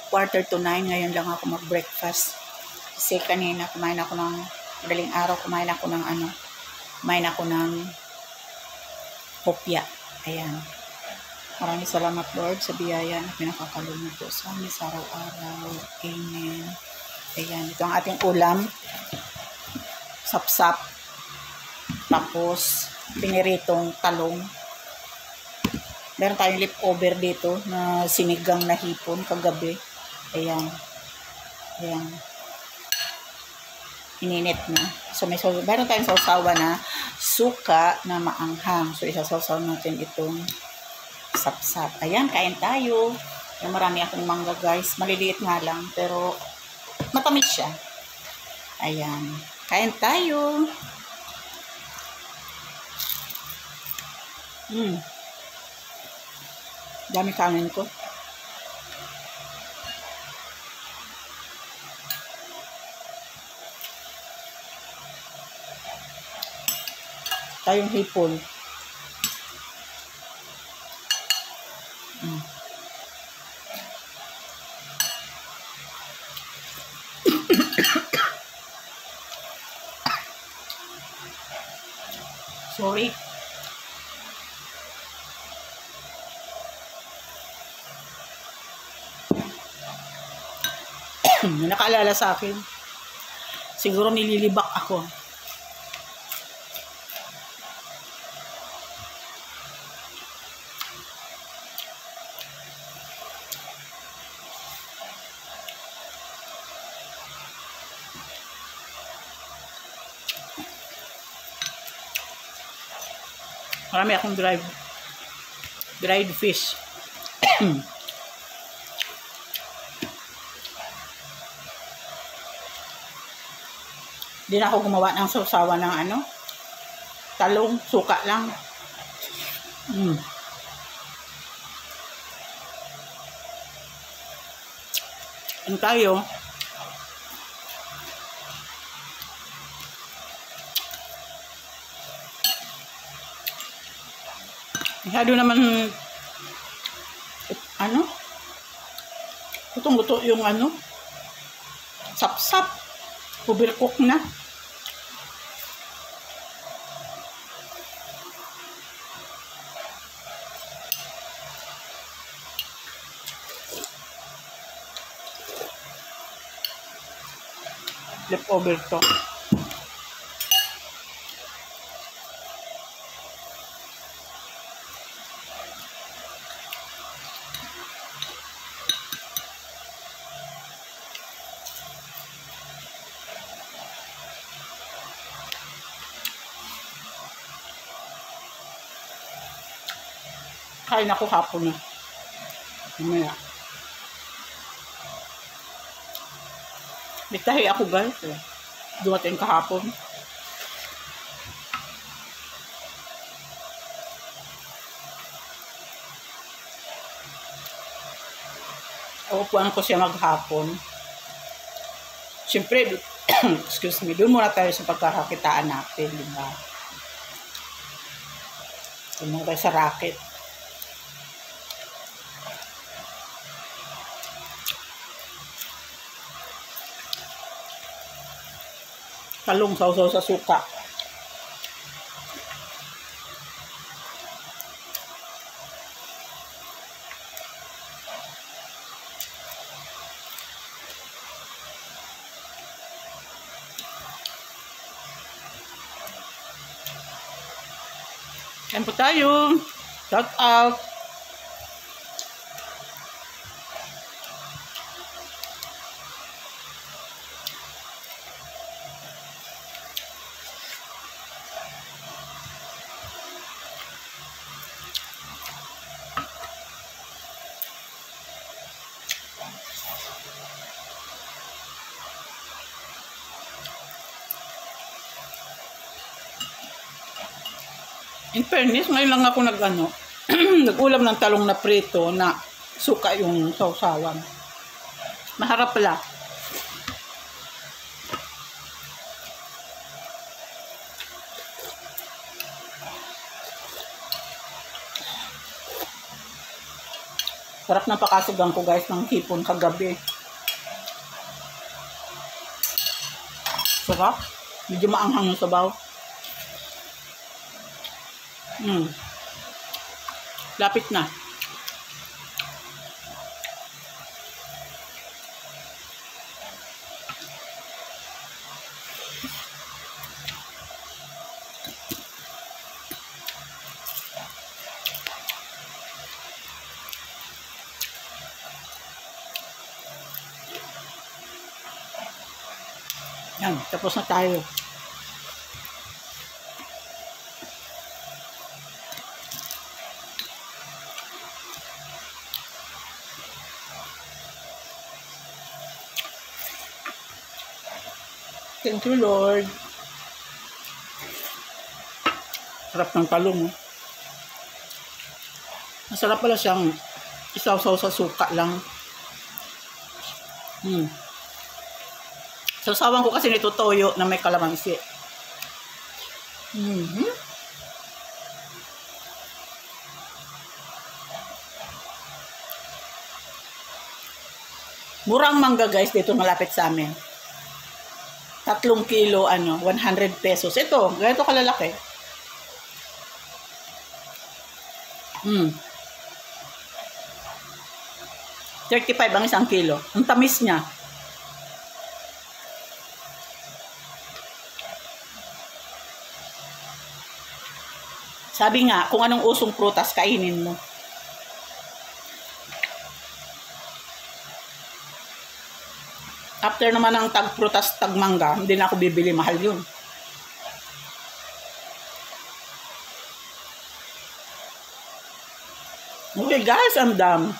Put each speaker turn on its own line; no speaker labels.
Quarter to 9, ngayon lang ako mag-breakfast. Kasi kanina kumain ako ng, madaling araw kumain ako ng hopya. Ayan. Maraming salamat Lord sa biyaya na pinakakalunod po sa amin sa araw-araw. Amen. Ayan. Ito ang ating ulam. Sapsap. Tapos, piniritong talong. Meron tayong leftover dito na sinigang na hipon kagabi. Ayan. Ayan. Ininit na. So, meron tayong sausawa na suka na maanghang. So, isasawsaw natin itong sapsap. Ayan, kain tayo. Ayan, marami akong mangga guys. Maliliit nga lang, pero matamis siya. Ayan. Kain tayo. Dami kanin ko. Tayong hipon. Sorry. Nakaalala sa akin. Siguro nililibak ako. Marami akong dried fish. Di na ako gumawa ng sausawa ng talong, suka lang. Ano tayo? Masyado naman lutong-luto yung sapsap. Overcook na. Leftover to. Kain ako hapon na. Mamaya. Nagtahi ako guys. Dumating kahapon. Uupuan ko siya maghapon. Siyempre, excuse me, doon muna tayo sa pagkakakitaan natin, di ba? Doon muna tayo sa racket. Talong sausaw sa suka. Kain po tayo. Shout out. In fairness, ngayon lang ako nag-ulam ng talong na prito na suka yung sausawan. Maharap pala. Sarap ng pakasugan ko guys ng hipon kagabi. Sarap. Medyo maanghang yung sabaw. Lapit na. Yan, tapos na tayo. Thank you, Lord. Sarap ng talong. Oh. Masarap pala siyang isaw-saw sa suka lang. Sasawan ko kasi nito toyo na may kalamansi. Murang mangga guys dito malapit sa amin. 3 kilo 100 pesos. Ito, ganito kalalaki. 35 ang isang kilo. Ang tamis niya. Sabi nga, kung anong usong prutas, kainin mo. After naman ng tag-prutas, tag-mangga, hindi na ako bibili. Mahal yun. Okay guys, I'm done.